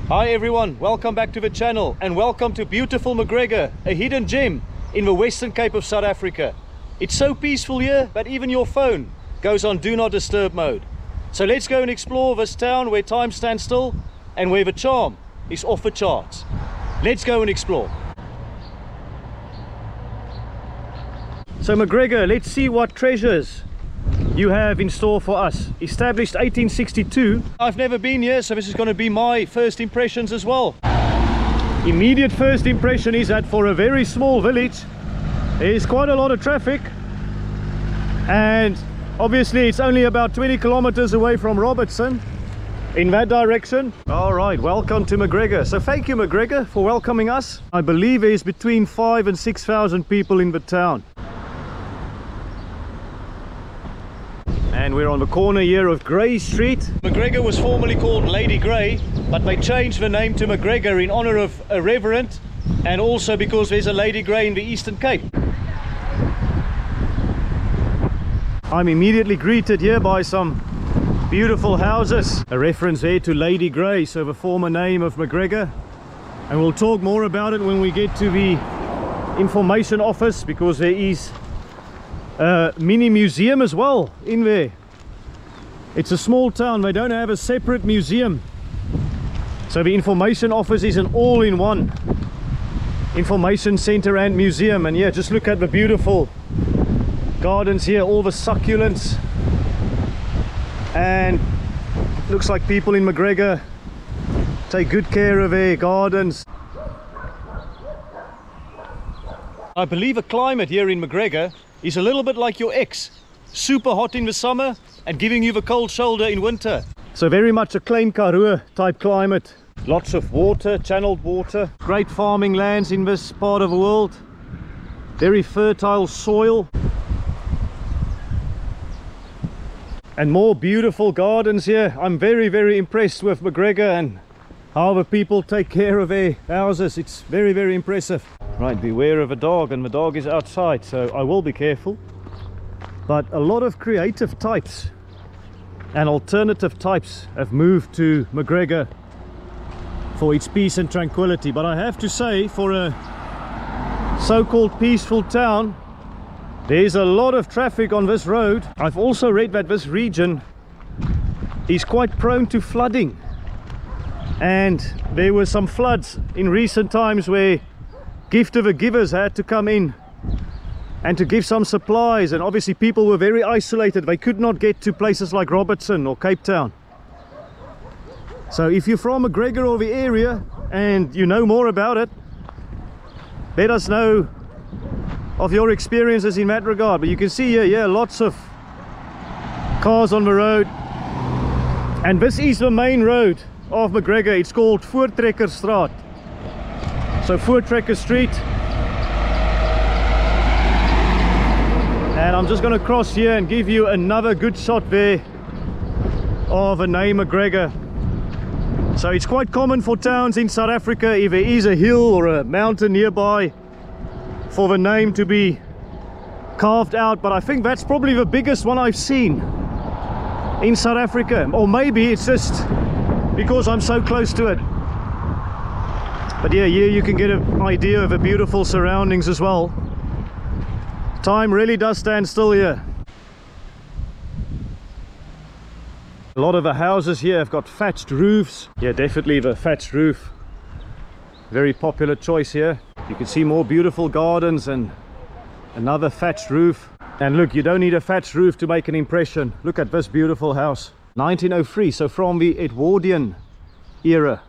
Hi everyone, welcome back to the channel and welcome to beautiful McGregor, a hidden gem in the Western Cape of South Africa. It's so peaceful here that even your phone goes on do not disturb mode. So let's go and explore this town where time stands still and where the charm is off the charts. Let's go and explore. So McGregor, let's see what treasures you have in store for us. Established 1862. I've never been here, so this is going to be my first impressions as well. Immediate first impression is that for a very small village there is quite a lot of traffic, and obviously it's only about 20 kilometers away from Robertson in that direction. All right, welcome to McGregor. So thank you McGregor for welcoming us. I believe there's between 5,000 and 6,000 people in the town. And we're on the corner here of Grey Street. McGregor was formerly called Lady Grey, but they changed the name to McGregor in honor of a reverend, and also because there's a Lady Grey in the Eastern Cape. I'm immediately greeted here by some beautiful houses. A reference there to Lady Grey, so the former name of McGregor. And we'll talk more about it when we get to the information office, because there is a mini museum as well in there. It's a small town, they don't have a separate museum, so the information office is an all-in-one information center and museum. And yeah, just look at the beautiful gardens here, all the succulents, and looks like people in McGregor take good care of their gardens. I believe the climate here in McGregor is a little bit like your ex, super hot in the summer and giving you the cold shoulder in winter. So very much a Klein Karoo type climate. Lots of water, channeled water, great farming lands in this part of the world, very fertile soil, and more beautiful gardens here. I'm very impressed with McGregor and how the people take care of their houses. It's very impressive. Right, beware of a dog, and the dog is outside, so I will be careful. But a lot of creative types and alternative types have moved to McGregor for its peace and tranquility. But I have to say, for a so-called peaceful town, there's a lot of traffic on this road. I've also read that this region is quite prone to flooding, and there were some floods in recent times where gift of the givers had to come in and to give some supplies, and obviously people were very isolated. They could not get to places like Robertson or Cape Town. So if you're from McGregor or the area and you know more about it, let us know of your experiences in that regard. But you can see here, yeah, lots of cars on the road, and this is the main road of McGregor. It's called Voortrekker Street. So Voortrekker Street, and I'm just going to cross here and give you another good shot there of the name McGregor. So it's quite common for towns in South Africa, if there is a hill or a mountain nearby, for the name to be carved out. But I think that's probably the biggest one I've seen in South Africa, or maybe it's just because I'm so close to it. But yeah, here you can get an idea of the beautiful surroundings as well. Time really does stand still here. A lot of the houses here have got thatched roofs. Yeah, definitely the thatched roof. Very popular choice here. You can see more beautiful gardens and another thatched roof. And look, you don't need a thatched roof to make an impression. Look at this beautiful house. 1903, so from the Edwardian era.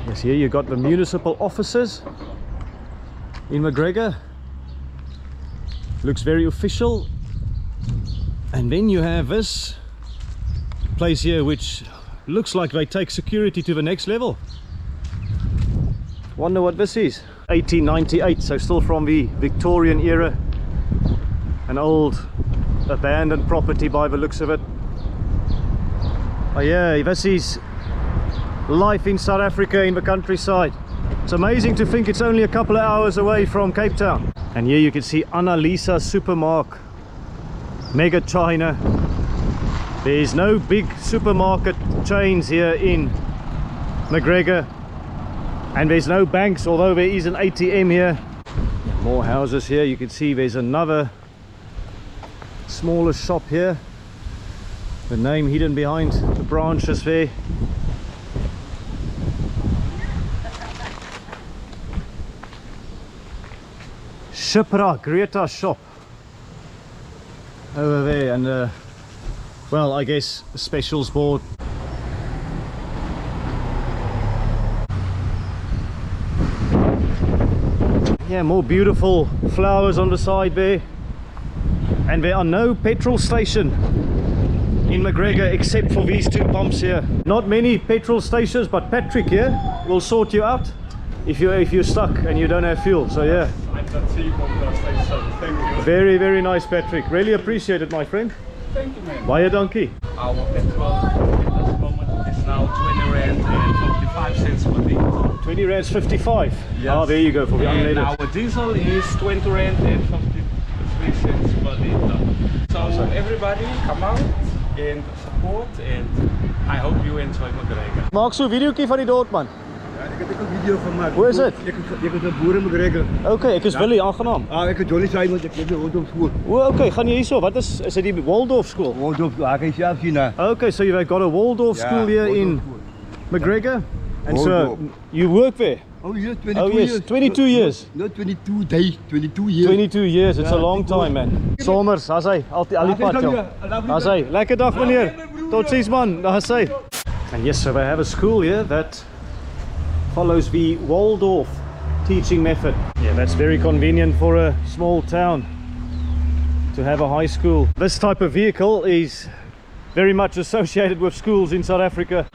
Yes, here you got the municipal offices in McGregor. Looks very official. And then you have this place here, which looks like they take security to the next level. Wonder what this is. 1898, so still from the Victorian era. An old abandoned property by the looks of it. Oh yeah, this is life in South Africa in the countryside. It's amazing to think it's only a couple of hours away from Cape Town. And here you can see Annalisa Supermark, Mega China, There's no big supermarket chains here in McGregor, and there's no banks, although there is an ATM here. More houses here. You can see there's another smaller shop here, the name hidden behind the branches there. Shipra Greta shop over there, and well, I guess a specials board. Yeah, more beautiful flowers on the side there. And there are no petrol station in McGregor except for these two pumps here. Not many petrol stations, but Patrick here will sort you out if you're stuck and you don't have fuel. So yeah, very, very nice, Patrick. Really appreciate it, my friend. Thank you, man. Baie dankie. Our petrol at this moment is now 20 rand and 55 cents per liter. 20 rands 55. Yes. Ah, there you go for the And unleaded. our diesel is 20 rand and 53 cents per liter. So everybody come out and support, and I hope you enjoy McGregor. Maak so 'n videoetjie van die dorp, man. Ja, ek het ook 'n video van maak. Hoe is dit? Ek is 'n boer in McGregor. Okay, ek is Willie, aangenaam. Ek is Johnny Simon, ek het op skool. O, okay, gaan jy hierso? Wat is dit, die Waldorf school? Ek is self hier. Okay, so you've got a Waldorf school here in McGregor, and so Waldorf. you work there. Oh yes, 22 Oh yes, years. 22 years. Not 22 days, 22 years. 22 years, it's a Ja, long ek time, man. Somers, as hy, altyd al die pad, joh. As hy, lekker dag meneer. Totsiens man, daar's hy. And yes, so they have a school here that follows the Waldorf teaching method. Yeah, that's very convenient for a small town to have a high school. This type of vehicle is very much associated with schools in South Africa.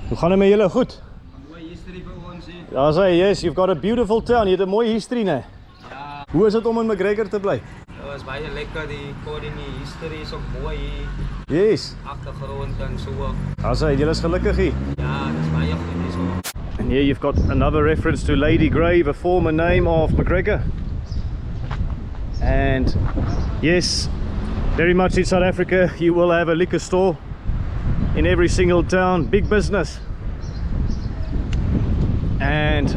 Hoe gaan dit met julle? Goed? Mooi history vir ons hier. Ja, sê, yes, you've got a beautiful town. Jy het 'n mooi history, né? Ja, Hoe is dit om in McGregor te bly? dit was baie lekker, die Kodini history is ook mooi hier. Yes. Agtergrond en so. Ja, sê, julle is gelukkig hier. Ja, dit is baie goed hier so. And here you've got another reference to Lady Grey, the former name of McGregor. And yes, very much in South Africa, you will have a liquor store in every single town, big business. And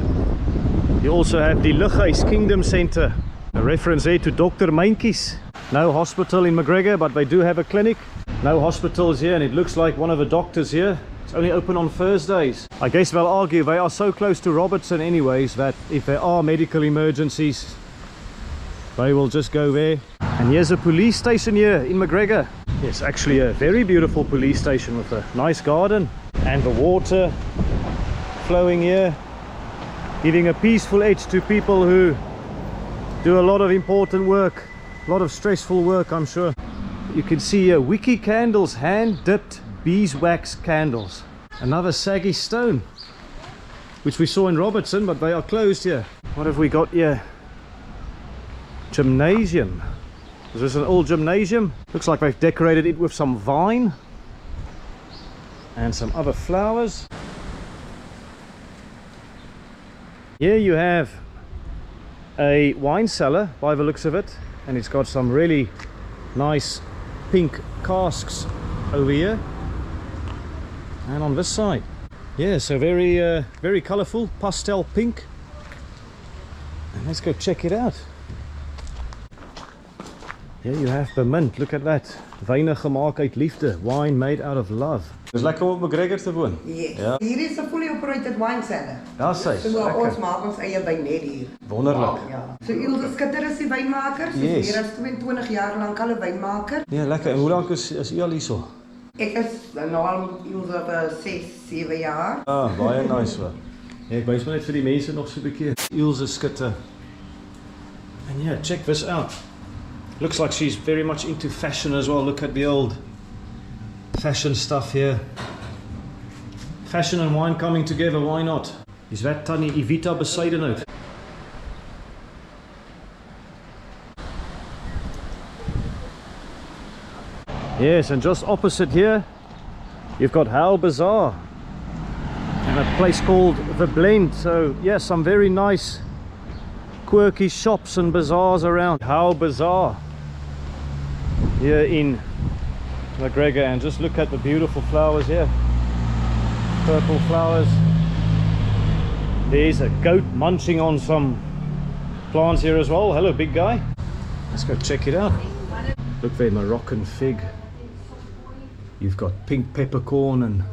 you also have the Lughuis Kingdom Centre, a reference there to Dr. Mentjies. No hospital in McGregor, but they do have a clinic. No hospitals here, and it looks like one of the doctors here, it's only open on Thursdays. I guess they'll argue they are so close to Robertson anyways that if there are medical emergencies, they will just go there. And here's a police station here in McGregor. Yes, actually a very beautiful police station with a nice garden and the water flowing here, giving a peaceful edge to people who do a lot of important work, a lot of stressful work, I'm sure. You can see here wiki candles, hand-dipped beeswax candles. Another saggy stone, which we saw in Robertson, but they are closed here. What have we got here? Gymnasium. Is this an old gymnasium? Looks like they've decorated it with some vine and some other flowers. Here you have a wine cellar by the looks of it, and it's got some really nice pink casks over here and on this side. Yeah, so very colourful pastel pink. And let's go check it out. Here you have the mint, look at that. Wyne gemaak uit liefde, wine made out of love. Dis lekker om op McGregor te woon. Yes. Ja. Hier is 'n fully operated wine cellar. Ja, sy. So ons maak ons eie wyn net hier. Wonderlik. Ja. So Ilse Skutter is die wynmaker. Sy Yes. is meer as 22 jaar lank al 'n wynmaker. Ja, lekker. En hoe lank is u al hierso? Ek is nou al met Ilse vir 6, 7 jaar. Ah, baie nice hoor. Ja, ek wys maar net vir die mense nog so 'n bietjie. Ilse Skutter. And yeah, check this out. Looks like she's very much into fashion as well. Look at the old fashion stuff here. Fashion and wine coming together, why not? Is that Tannie Evita Besuidenhout? Yes, and just opposite here, you've got How Bazaar and a place called The Blend. So yes, some very nice quirky shops and bazaars around. How Bazaar. here in McGregor, and just look at the beautiful flowers here. Purple flowers. There's a goat munching on some plants here as well. Hello, big guy. Let's go check it out. Look there, Moroccan fig. You've got pink peppercorn and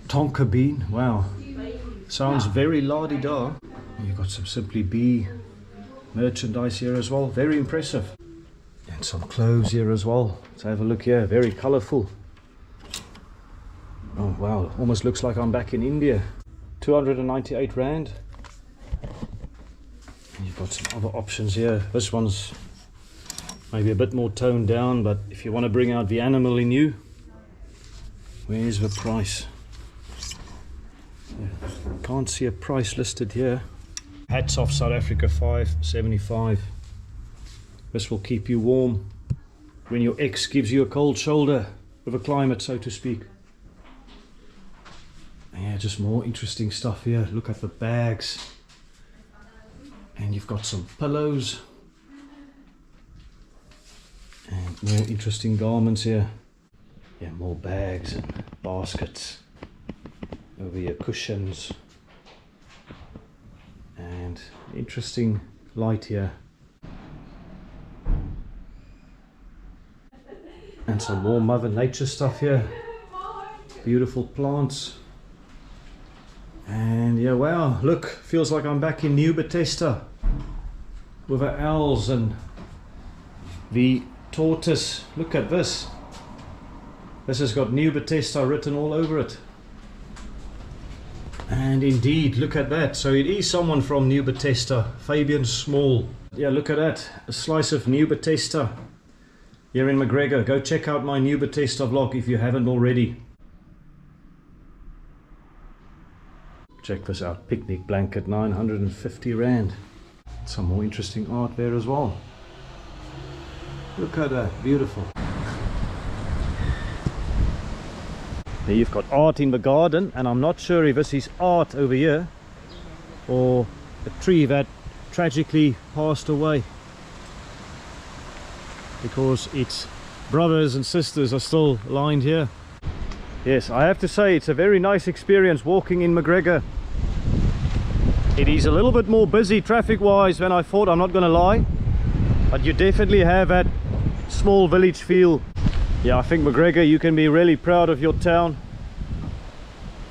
tonka bean. Wow, sounds very la-di-da. You've got some Simply Bee merchandise here as well. Very impressive. And some clothes here as well. Let's have a look here. Very colourful. Oh wow, almost looks like I'm back in India. 298 Rand. And you've got some other options here. This one's maybe a bit more toned down, but if you want to bring out the animal in you, where's the price? Yeah, can't see a price listed here. Hats off South Africa, $5.75. This will keep you warm when your ex gives you a cold shoulder with a climate, so to speak. Yeah, just more interesting stuff here. Look at the bags. And you've got some pillows. And more interesting garments here. Yeah, more bags and baskets. Over here, cushions. And interesting light here. And some more Mother Nature stuff here. Beautiful plants. And yeah, wow, look, feels like I'm back in New Bethesda with the owls and the tortoise. Look at this. This has got New Bethesda written all over it. And indeed, look at that. So it is someone from New Bethesda, Fabian Small. Yeah, look at that. A slice of New Bethesda here in McGregor. Go check out my New Bethesda vlog if you haven't already. Check this out. Picnic blanket, 950 Rand. Some more interesting art there as well. Look at that. Beautiful. There you've got art in the garden, and I'm not sure if this is art over here or a tree that tragically passed away, because its brothers and sisters are still lined here. Yes, I have to say it's a very nice experience walking in McGregor. It is a little bit more busy traffic wise than I thought, I'm not going to lie, but you definitely have that small village feel. Yeah, I think McGregor, you can be really proud of your town.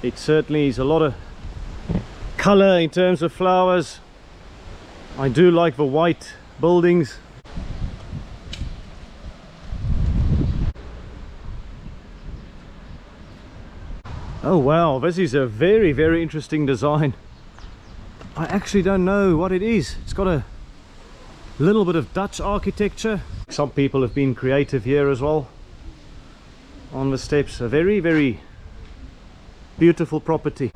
It certainly is a lot of colour in terms of flowers. I do like the white buildings. Oh wow, this is a very, very interesting design. I actually don't know what it is. It's got a little bit of Dutch architecture. Some people have been creative here as well on the steps. A very, very beautiful property.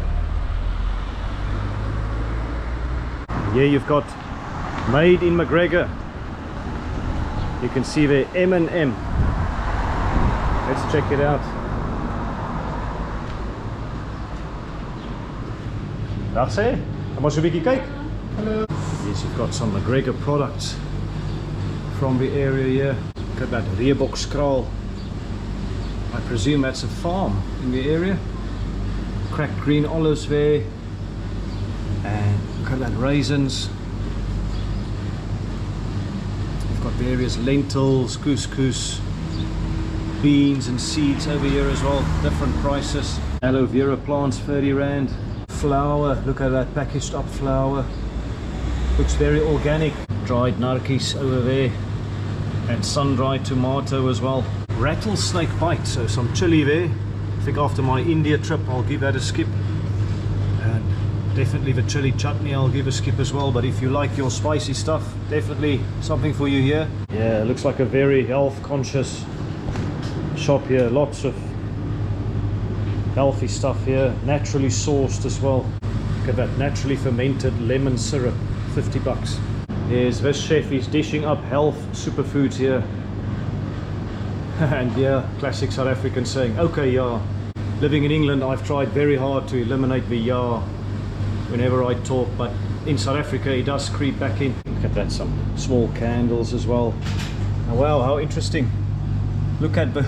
Here you've got Made in McGregor. You can see the M&M. Let's check it out. Dag sê, kom ons 'n bietjie kyk. Hello. Yes, you've got some McGregor products from the area here. Look at that Reebokskraal. I presume that's a farm in the area. Cracked green olives there. And look at that, raisins. You've got various lentils, couscous, beans and seeds over here as well. Different prices. Aloe vera plants, 30 Rand. Flour, look at that packaged up flour. Looks very organic. Dried narkies over there. And sun-dried tomato as well. Rattlesnake bite, so some chili there. I think after my India trip I'll give that a skip. And definitely the chili chutney I'll give a skip as well. But if you like your spicy stuff, definitely something for you here. Yeah, it looks like a very health conscious shop here. Lots of healthy stuff here, naturally sourced as well. Look at that, naturally fermented lemon syrup, 50 bucks. Yes, this chef is dishing up health superfoods here. And yeah, classic South African saying, okay, yeah. Living in England, I've tried very hard to eliminate the yeah whenever I talk, but in South Africa it does creep back in. Look at that, some small candles as well. Oh, wow, how interesting. Look at the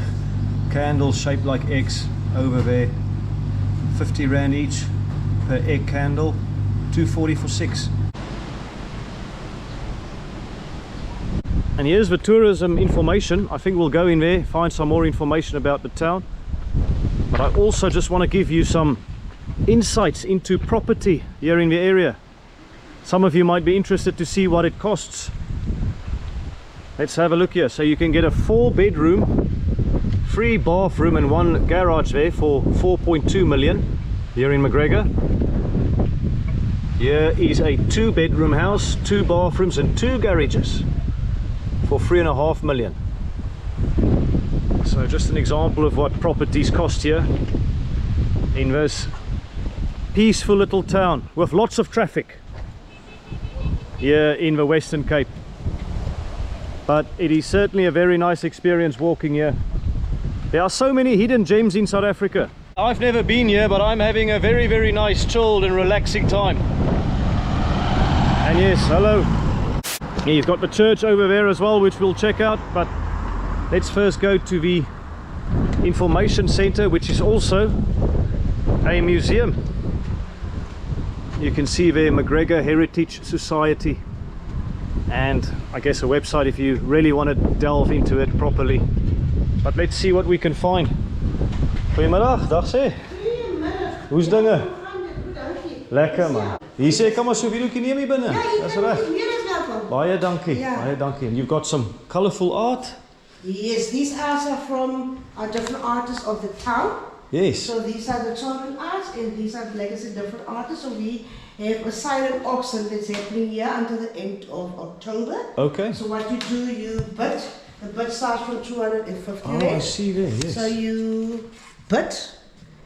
candles shaped like eggs over there. 50 Rand each per egg candle, 240 for 6. And here's the tourism information. I think we'll go in there, find some more information about the town. But I also just want to give you some insights into property here in the area. Some of you might be interested to see what it costs. Let's have a look here. So you can get a 4-bedroom, 3 bathroom and 1 garage there for 4.2 million here in McGregor. Here is a 2-bedroom house, 2 bathrooms and 2 garages for 3.5 million. So just an example of what properties cost here in this peaceful little town with lots of traffic here in the Western Cape. But it is certainly a very nice experience walking here. There are so many hidden gems in South Africa. I've never been here, but I'm having a very, very nice, chilled and relaxing time. And yes, hello. Yeah, you've got the church over there as well, which we'll check out. But let's first go to the information center, which is also a museum. You can see there McGregor Heritage Society, and I guess a website if you really want to delve into it properly. But let's see what we can find. Goeiemiddag, dag sê. Goeiemiddag. Hoe's dinge? Dankie. Lekker man. Hier sê kom maar so videoetjie neem hier binne. Dis reg. Baie dankie. Ja. Baie dankie. And you've got some colorful art? Yes, these arts are from different artists of the town. Yes. So these are the children arts, and these are like I said, different artists. So we have a silent auction that's happening here until the end of October. Okay. So what you do, you bid. The bid starts from 250 Oh, I see there, yes. So you bid.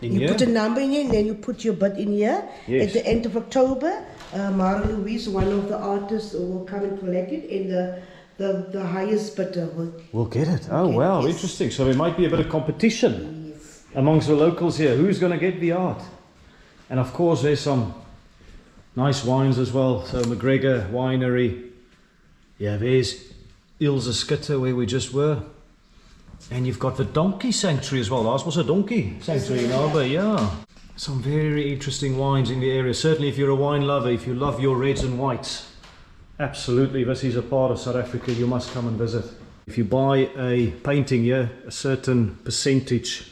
In You here? put a number in here, and then you put your bid in here. Yes. At the end of October, Mara Louise, one of the artists, will come and collect it, and the highest bidder We'll get it. Oh Okay, wow, yes. interesting. So there might be a bit of competition Yes. amongst the locals here. Who's going to get the art? And of course there's some nice wines as well. So McGregor Winery. Yeah, there's Ilse Skutte where we just were. And you've got the donkey sanctuary as well. Ours was a donkey sanctuary now, but yeah. Some very interesting wines in the area. Certainly if you're a wine lover, if you love your reds and whites, absolutely this is a part of South Africa you must come and visit. If you buy a painting here, a certain percentage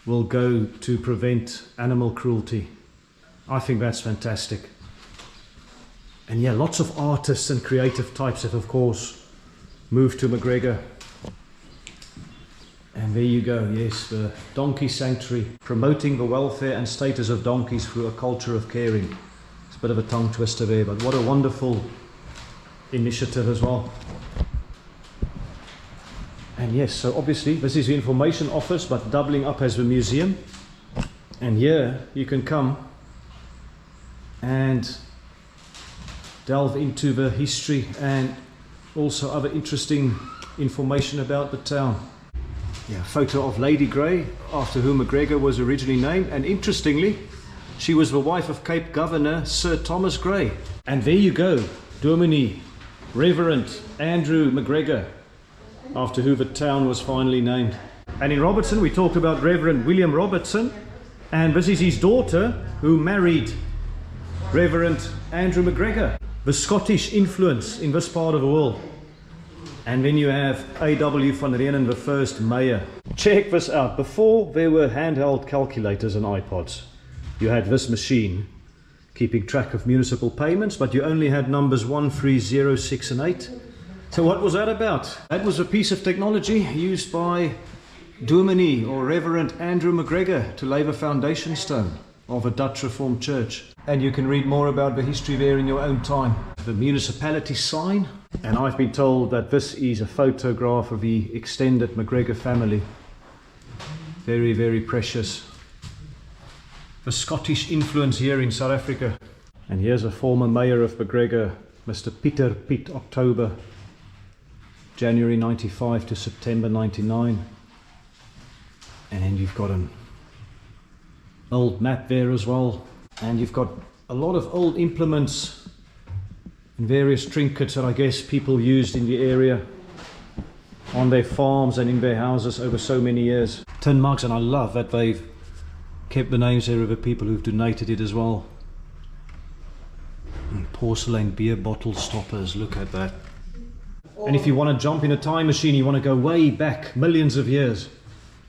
will go to prevent animal cruelty. I think that's fantastic. And yeah, lots of artists and creative types have of course moved to McGregor. And there you go, yes, the Donkey Sanctuary, promoting the welfare and status of donkeys through a culture of caring. It's a bit of a tongue twister there, but what a wonderful initiative as well. And yes, so obviously this is the information office, but doubling up as the museum. And here you can come and delve into the history and also other interesting information about the town. Yeah, photo of Lady Grey, after whom McGregor was originally named, and interestingly, she was the wife of Cape Governor Sir Thomas Grey. And there you go, Dominee Reverend Andrew McGregor, after who the town was finally named. And in Robertson we talked about Reverend William Robertson, and this is his daughter who married Reverend Andrew McGregor, the Scottish influence in this part of the world. And then you have A.W. van Reenen, the first mayor. Check this out. Before there were handheld calculators and iPods, you had this machine keeping track of municipal payments, but you only had numbers 1, 3, 0, 6 and 8. So what was that about? That was a piece of technology used by Dominee or Reverend Andrew McGregor to lay the foundation stone of a Dutch Reformed church. And you can read more about the history there in your own time. The municipality sign, and I've been told that this is a photograph of the extended McGregor family. Very, very precious. The Scottish influence here in South Africa. And here's a former mayor of McGregor, Mr. Pieter Piet October, January 95 to September 99. And then you've got an old map there as well. And you've got a lot of old implements and various trinkets that I guess people used in the area. on their farms and in their houses over so many years. Tin mugs, and I love that they've kept the names there of the people who've donated it as well. And porcelain beer bottle stoppers, look at that. And if you want to jump in a time machine, you want to go way back millions of years,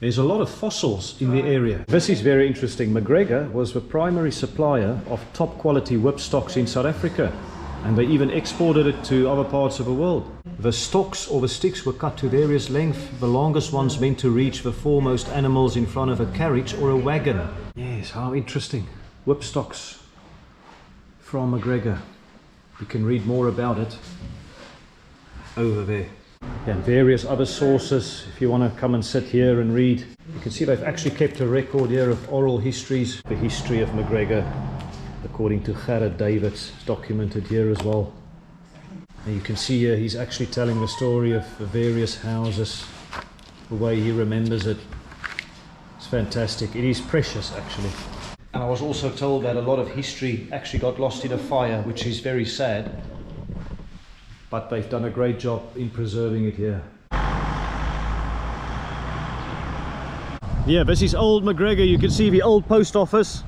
there's a lot of fossils in the area. This is very interesting. McGregor was the primary supplier of top quality whipstocks in South Africa, and they even exported it to other parts of the world. The stocks or the sticks were cut to various lengths, the longest ones meant to reach the foremost animals in front of a carriage or a wagon. Yes, how interesting. Whipstocks from McGregor. You can read more about it over there. And various other sources, if you want to come and sit here and read. You can see they've actually kept a record here of oral histories. The history of McGregor, according to Gerard Davids, documented here as well. And you can see here he's actually telling the story of the various houses, the way he remembers it. It's fantastic. It is precious, actually. And I was also told that a lot of history actually got lost in a fire, which is very sad. But they've done a great job in preserving it here. Yeah, this is old McGregor. You can see the old post office.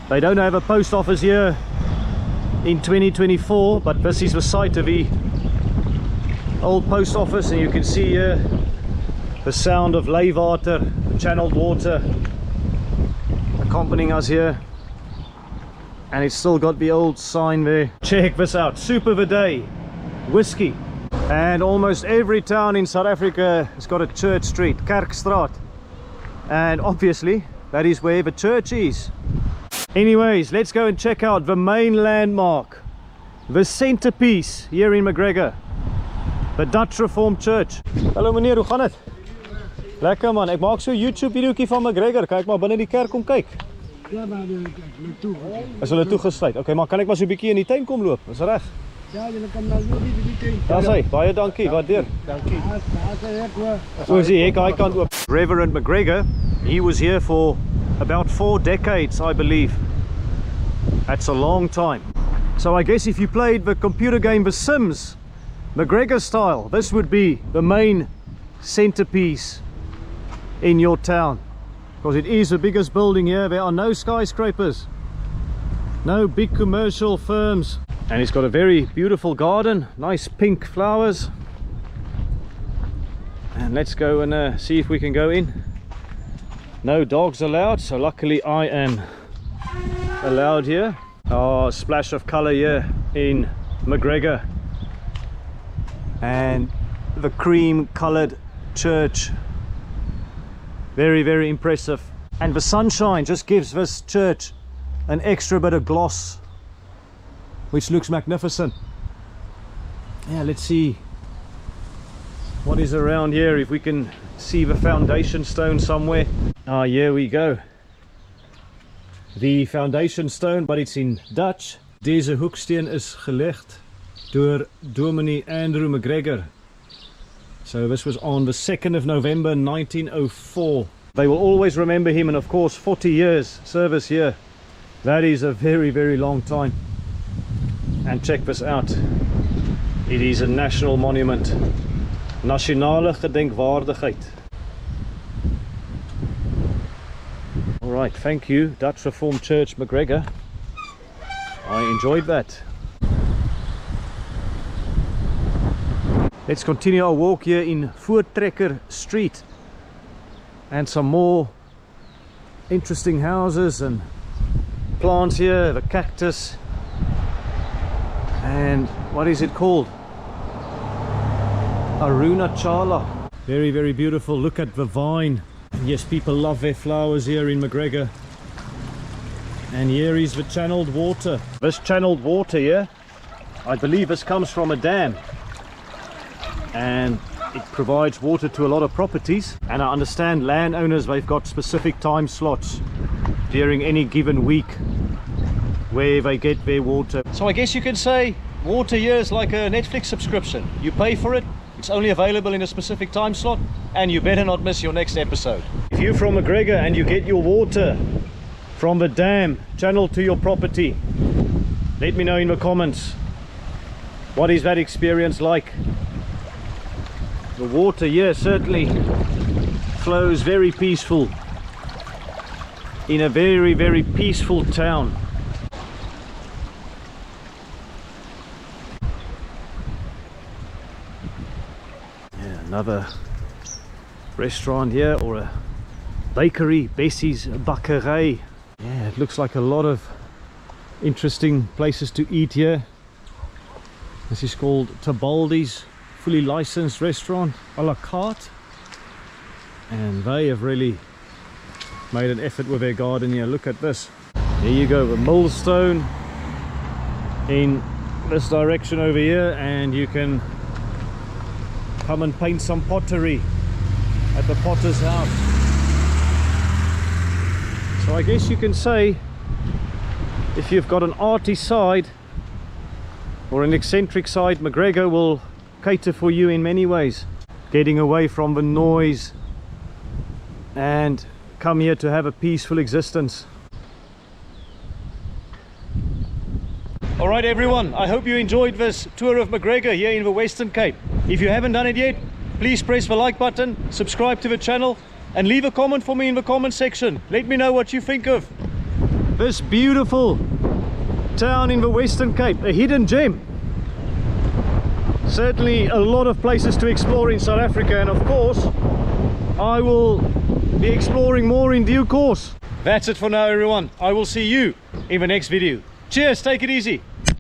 They don't have a post office here in 2024, but this is the site of the old post office, and you can see here the sound of leewater, channeled water accompanying us here. And it's still got the old sign there. Check this out, Super the Day whiskey. And almost every town in South Africa has got a church street, Kerkstraat, and obviously that is where the church is. Anyways, let's go and check out the main landmark, the centerpiece here in McGregor, the Dutch Reformed Church. Hallo meneer, hoe gaan het? Lekker man, ek maak so 'n YouTube videoetjie van McGregor. Kyk maar binne die kerk kom kyk. Ja, maar toe. Is hulle toegesluit? Okay, maar kan ek maar so 'n bietjie in die tuin kom loop? Is reg? Ja, jy kan nou nie die tuin. Daar sê, baie dankie, waardeer. Dankie. So is die hek hy kant oop. Reverend McGregor, he was here for about 4 decades, I believe. That's a long time. So I guess if you played the computer game The Sims, McGregor style, this would be the main centerpiece in your town, because it is the biggest building here. There are no skyscrapers, no big commercial firms, and it's got a very beautiful garden, nice pink flowers. And let's go and see if we can go in. No dogs allowed, so luckily I am allowed here. Oh, splash of color here in McGregor, and the cream colored church, very, very impressive. And the sunshine just gives this church an extra bit of gloss, which looks magnificent. Yeah, let's see what is around here, if we can see the foundation stone somewhere. Ah, here we go, the foundation stone, but it's in Dutch. Deze hoeksteen is gelegd door Dominee Andrew McGregor. So this was on the 2nd of November 1904. They will always remember him, and of course 40 years service here. That is a very, very long time. And check this out. It is a national monument. Nasionale gedenkwaardigheid. Alright, thank you, Dutch Reformed Church McGregor. I enjoyed that. Let's continue our walk here in Voortrekker Street, and some more interesting houses and plants here, the cactus, and what is it called? Arunachala. Very, very beautiful. Look at the vine. Yes, people love their flowers here in McGregor. And here is the channeled water. This channeled water here, I believe this comes from a dam, and it provides water to a lot of properties. And I understand landowners, they've got specific time slots during any given week where they get their water. So I guess you can say water here is like a Netflix subscription. You pay for it, it's only available in a specific time slot, and you better not miss your next episode. If you're from McGregor and you get your water from the dam channeled to your property, let me know in the comments, what is that experience like? The water here certainly flows very peaceful in a very, very peaceful town. Yeah, another restaurant here, or a bakery, Bessie's Bakkerij. Yeah, it looks like a lot of interesting places to eat here. This is called Tibaldi's, fully licensed restaurant, a la carte, and they have really made an effort with their garden here. Look at this. There you go, a millstone in this direction over here, and you can come and paint some pottery at the potter's house. So I guess you can say, if you've got an arty side or an eccentric side, McGregor will cater for you in many ways. Getting away from the noise and come here to have a peaceful existence. Alright everyone, I hope you enjoyed this tour of McGregor here in the Western Cape. If you haven't done it yet, please press the like button, subscribe to the channel, and leave a comment for me in the comment section. Let me know what you think of this beautiful town in the Western Cape, a hidden gem. Certainly a lot of places to explore in South Africa, and of course I will be exploring more in due course. That's it for now everyone. I will see you in the next video. Cheers, take it easy.